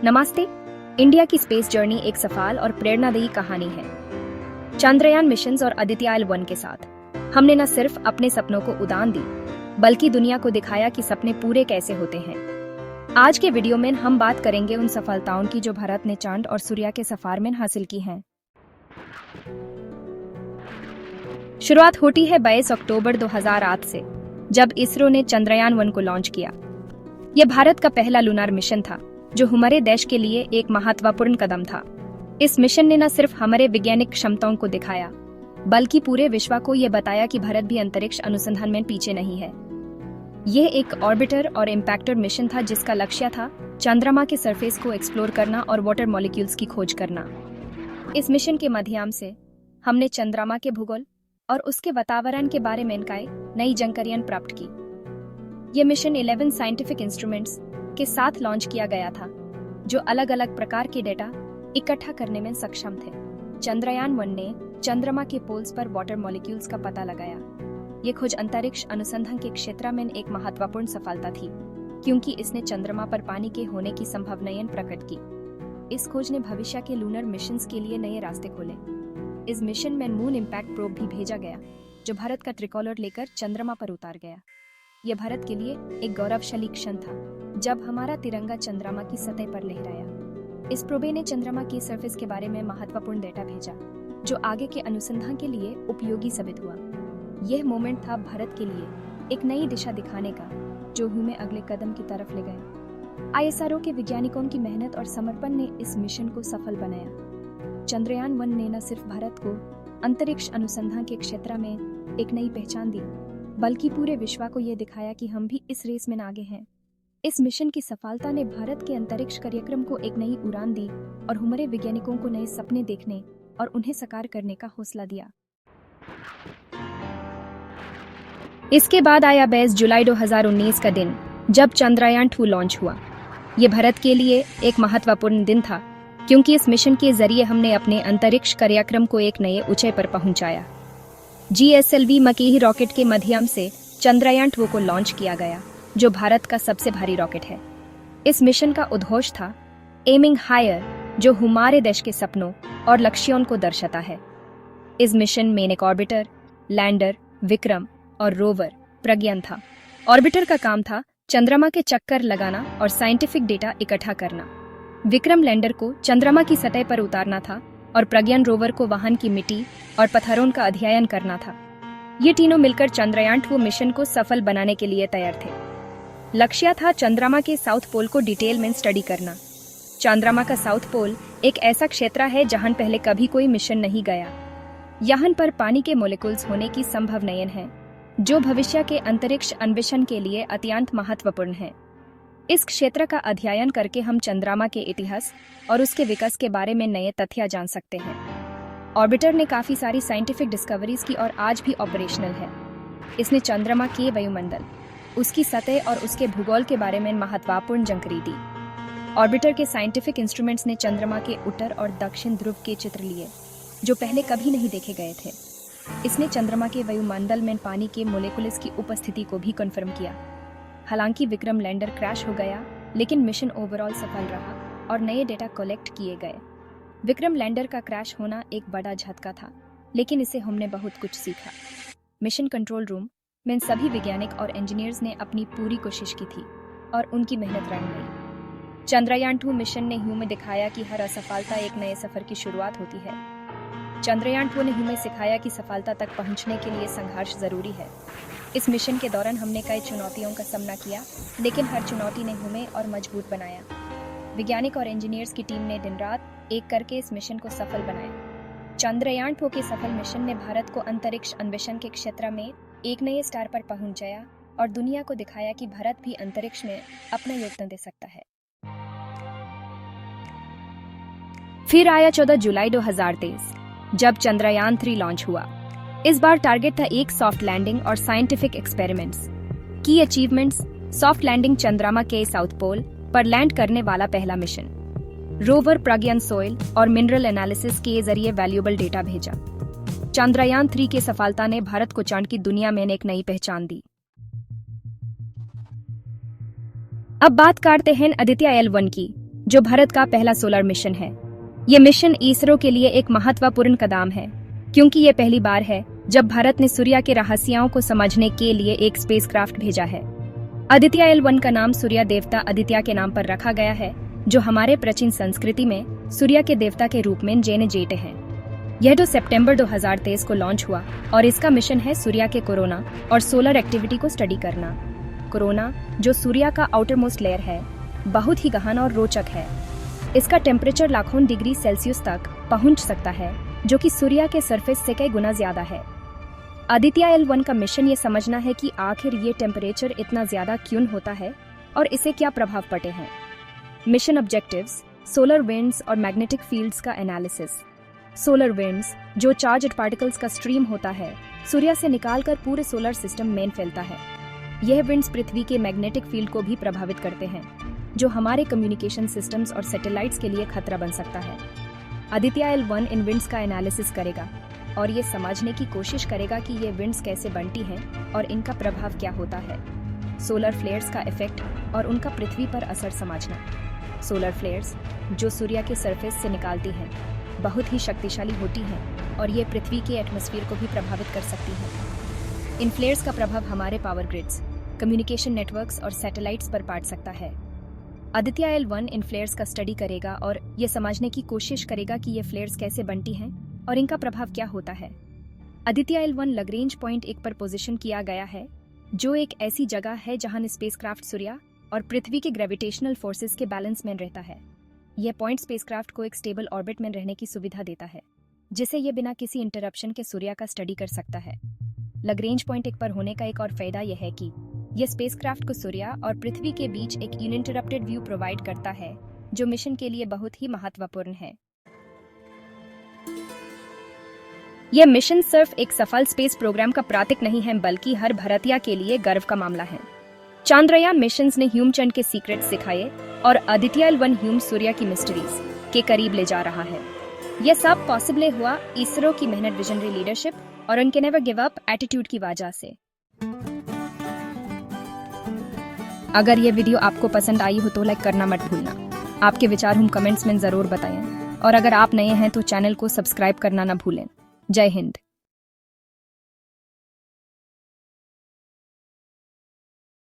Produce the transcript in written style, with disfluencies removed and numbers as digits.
नमस्ते। इंडिया की space journey एक सफल और प्रेरणादायी कहानी है। चंद्रयान मिशन और आदित्य L1 के साथ हमने न सिर्फ अपने सपनों को उड़ान दी, बल्कि दुनिया को दिखाया कि सपने पूरे कैसे होते हैं। आज के वीडियो में हम बात करेंगे उन सफलताओं की जो भारत ने चांद और सूर्य के सफर में हासिल की हैं। शुरुआत होती है 22 अक्टूबर 2008 से, जब इसरो ने चंद्रयान 1 को लॉन्च किया। यह भारत का पहला लूनार मिशन था, जो हमारे देश के लिए एक महत्वपूर्ण कदम था। इस मिशन ने न सिर्फ हमारे वैज्ञानिक क्षमताओं को दिखाया, बल्कि पूरे विश्व को यह बताया कि भारत भी अंतरिक्ष अनुसंधान में पीछे नहीं है। यह एक ऑर्बिटर और इम्पैक्टर मिशन था जिसका लक्ष्य था चंद्रमा के सरफेस को एक्सप्लोर करना और वाटर मॉलिक्यूल्स की खोज करना। इस मिशन के माध्यम से हमने चंद्रमा के भूगोल और उसके वातावरण के बारे में नई जानकारियां प्राप्त की। यह मिशन 11 साइंटिफिक इंस्ट्रूमेंट्स के साथ लॉन्च किया गया था, जो अलग अलग प्रकार के डेटा इकट्ठा करने में सक्षम थे। चंद्रयान 1 ने चंद्रमा के पोल्स पर वाटर मॉलिक्यूल्स का पता लगाया। ये खोज अंतरिक्ष अनुसंधान के क्षेत्र में एक महत्वपूर्ण सफलता थी, क्योंकि इसने चंद्रमा पर पानी के होने की संभावनाएं प्रकट की। इस खोज ने भविष्य के लूनर मिशंस के लिए नए रास्ते खोले। इस मिशन में मून इम्पैक्ट प्रोब भी भेजा गया, जो भारत का ट्रिकॉलर लेकर चंद्रमा पर उतार गया। यह भारत के लिए एक गौरवशाली क्षण था, जब हमारा तिरंगा चंद्रमा की सतह पर लहराया। इस प्रोबे ने चंद्रमा की सरफेस के बारे में महत्वपूर्ण डेटा भेजा, जो आगे के अनुसंधान के लिए उपयोगी साबित हुआ। यह मोमेंट था भारत के लिए एक नई दिशा दिखाने का, जो हमें अगले कदम की तरफ ले गया। ISRO के वैज्ञानिकों की मेहनत और समर्पण ने इस मिशन को सफल बनाया। चंद्रयान 1 ने न सिर्फ भारत को अंतरिक्ष अनुसंधान के क्षेत्र में एक नई पहचान दी, बल्कि पूरे विश्व को यह दिखाया कि हम भी इस रेस में आगे हैं। इस मिशन की सफलता ने भारत के अंतरिक्ष कार्यक्रम को एक नई उड़ान दी और हमारे वैज्ञानिकों को नए सपने देखने और उन्हें साकार करने का हौसला दिया। इसके बाद आया 22 जुलाई 2019 का दिन, जब चंद्रयान 2 लॉन्च हुआ। यह भारत के लिए एक महत्वपूर्ण दिन था, क्योंकि इस मिशन के जरिए हमने अपने अंतरिक्ष कार्यक्रम को एक नए ऊंचाई पर पहुंचाया। GSLV मकीही रॉकेट के माध्यम से चंद्रयान 2 को लॉन्च किया गया, जो भारत का सबसे भारी रॉकेट है। इस मिशन का उद्देश्य था एमिंग हायर, जो हमारे देश के सपनों और लक्ष्यों को दर्शाता है। इस मिशन में एक ऑर्बिटर, लैंडर, विक्रम और रोवर प्रज्ञान था। ऑर्बिटर का काम था चंद्रमा के चक्कर लगाना और साइंटिफिक डेटा इकट्ठा करना। विक्रम लैंडर को चंद्रमा की सतह पर उतारना था और प्रज्ञान रोवर को वहां की मिट्टी और पत्थरों का अध्ययन करना था। ये तीनों मिलकर चंद्रयान 2 मिशन को सफल बनाने के लिए तैयार थे। लक्ष्य था चंद्रमा के साउथ पोल को डिटेल में स्टडी करना। चंद्रमा का साउथ पोल एक ऐसा क्षेत्र है जहां पहले कभी कोई मिशन नहीं गया। यहाँ पर पानी के मोलिक्यूल्स होने की संभावनाएं हैं, जो भविष्य के अंतरिक्ष अन्वेषण के लिए अत्यंत महत्वपूर्ण है। इस क्षेत्र का अध्ययन करके हम चंद्रमा के इतिहास और उसके विकास के बारे में नए तथ्य जान सकते हैं। ऑर्बिटर ने काफी सारी साइंटिफिक डिस्कवरीज की और आज भी ऑपरेशनल है। इसने चंद्रमा के वायुमंडल, उसकी सतह और उसके भूगोल के बारे में महत्वपूर्ण जानकारी दी। ऑर्बिटर के साइंटिफिक इंस्ट्रूमेंट्स ने चंद्रमा के उत्तर और दक्षिण ध्रुव के चित्र लिए, जो पहले कभी नहीं देखे गए थे। इसने चंद्रमा के वायुमंडल में पानी के मोलिक्यूल्स की उपस्थिति को भी कंफर्म किया। हालांकि विक्रम लैंडर क्रैश हो गया, लेकिन मिशन ओवरऑल सफल रहा और नए डेटा कलेक्ट किए गए। विक्रम लैंडर का क्रैश होना एक बड़ा झटका था, लेकिन इससे हमने बहुत कुछ सीखा। मिशन कंट्रोल रूम में सभी वैज्ञानिक और इंजीनियर्स ने अपनी पूरी कोशिश की थी और उनकी मेहनत रंग लाई। चंद्रयान 2 मिशन ने हमें दिखाया कि हर असफलता एक नए सफर की शुरुआत होती है। चंद्रयान 2 ने हमें सिखाया कि सफलता तक पहुंचने के लिए संघर्ष जरूरी है। इस मिशन के दौरान हमने कई चुनौतियों का सामना किया, लेकिन हर चुनौती ने हमें और मजबूत बनाया। वैज्ञानिक और इंजीनियर्स की टीम ने दिन रात एक करके इस मिशन को सफल बनाया। चंद्रयान 2 के सफल मिशन ने भारत को अंतरिक्ष अन्वेषण के क्षेत्र में एक नए स्टार पर पहुंचाया और दुनिया को दिखाया कि भारत भी अंतरिक्ष में अपना योगदान दे सकता है। फिर आया 14 जुलाई 2023, जब चंद्रयान 3 लॉन्च हुआ। इस बार टारगेट था एक सॉफ्ट लैंडिंग और साइंटिफिक एक्सपेरिमेंट्स की अचीवमेंट्स। सॉफ्ट लैंडिंग चंद्रमा के साउथ पोल पर लैंड करने वाला पहला मिशन। रोवर प्रज्ञान सॉइल और मिनरल एनालिसिस के जरिए वैल्यूएबल डेटा भेजा। चंद्रयान 3 की सफलता ने भारत को चांद की दुनिया में एक नई पहचान दी। अब बात करते हैं आदित्य L1 की, जो भारत का पहला सोलर मिशन है। ये मिशन इसरो के लिए एक महत्वपूर्ण कदम है, क्योंकि ये पहली बार है जब भारत ने सूर्य के रहस्यों को समझने के लिए एक स्पेसक्राफ्ट भेजा है। आदित्य L1 का नाम सूर्य देवता आदित्य के नाम पर रखा गया है, जो हमारे प्राचीन संस्कृति में सूर्य के देवता के रूप में जाने जाते हैं। यह 2 सितंबर 2023 को लॉन्च हुआ और इसका मिशन है सूर्य के कोरोना और सोलर एक्टिविटी को स्टडी करना। कोरोना, जो सूर्य का आउटर मोस्ट लेयर है, बहुत ही गहन और रोचक है। इसका टेम्परेचर लाखों डिग्री सेल्सियस तक पहुंच सकता है, जो कि सूर्य के सरफेस से कई गुना ज्यादा है। आदित्य L1 का मिशन ये समझना है कि आखिर ये टेम्परेचर इतना ज्यादा क्यों होता है और इसे क्या प्रभाव पड़ते हैं। मिशन ऑब्जेक्टिव्स: सोलर विंड्स और मैग्नेटिक फील्ड्स का एनालिसिस। सोलर विंड्स, जो चार्ज्ड पार्टिकल्स का स्ट्रीम होता है, सूर्य से निकालकर पूरे सोलर सिस्टम में फैलता है। यह विंड्स पृथ्वी के मैग्नेटिक फील्ड को भी प्रभावित करते हैं, जो हमारे कम्युनिकेशन सिस्टम्स और सैटेलाइट्स के लिए खतरा बन सकता है। आदित्य L1 इन विंड्स का एनालिसिस करेगा और ये समझने की कोशिश करेगा कि ये विंड्स कैसे बनती हैं और इनका प्रभाव क्या होता है। सोलर फ्लेयर्स का इफेक्ट और उनका पृथ्वी पर असर समझना। सोलर फ्लेयर्स, जो सूर्य के सरफेस से निकालती हैं, बहुत ही शक्तिशाली होती हैं और ये पृथ्वी के एटमॉस्फेयर को भी प्रभावित कर सकती हैं। इन फ्लेयर्स का प्रभाव हमारे पावर ग्रिड्स, कम्युनिकेशन नेटवर्क्स और सैटेलाइट्स पर पड़ सकता है। आदित्य L1 इन फ्लेयर्स का स्टडी करेगा और ये समझने की कोशिश करेगा कि ये फ्लेयर्स कैसे बनती हैं और इनका प्रभाव क्या होता है। आदित्य L1 लैग्रेंज पॉइंट 1 पर पोजीशन किया गया है, जो एक ऐसी जगह है जहां स्पेसक्राफ्ट सूर्य और पृथ्वी के ग्रेविटेशनल फोर्सेस के बैलेंस में रहता है। यह पॉइंट स्पेसक्राफ्ट को एक स्टेबल ऑर्बिट में रहने की सुविधा देता है, जिसे ये बिना किसी इंटरप्शन के सूर्य का स्टडी कर सकता है। लैग्रेंज पॉइंट 1 पर होने का एक और फायदा यह है कि यह स्पेसक्राफ्ट को सूर्य और पृथ्वी के बीच एक अनइंटरप्टेड व्यू प्रोवाइड करता है, जो मिशन के लिए बहुत ही महत्वपूर्ण है। यह मिशन सिर्फ एक सफल स्पेस प्रोग्राम का प्रतीक नहीं है, बल्कि हर भारतीय के लिए गर्व का मामला है। चंद्रयान मिशंस ने ह्यूमचंद के सीक्रेट्स सिखाए और आदित्य L1 ह्यूम सूर्य की मिस्ट्रीज के करीब ले जा रहा है। यह सब पॉसिबल हुआ इसरो की मेहनत, विजनरी लीडरशिप और उनके नेवर गिव अप एटीट्यूड की वजह से। अगर ये वीडियो आपको पसंद आई हो तो लाइक करना मत भूलना। आपके विचार हम कमेंट्स में जरूर बताएं और अगर आप नए हैं तो चैनल को सब्सक्राइब करना ना भूलें। जय हिंद।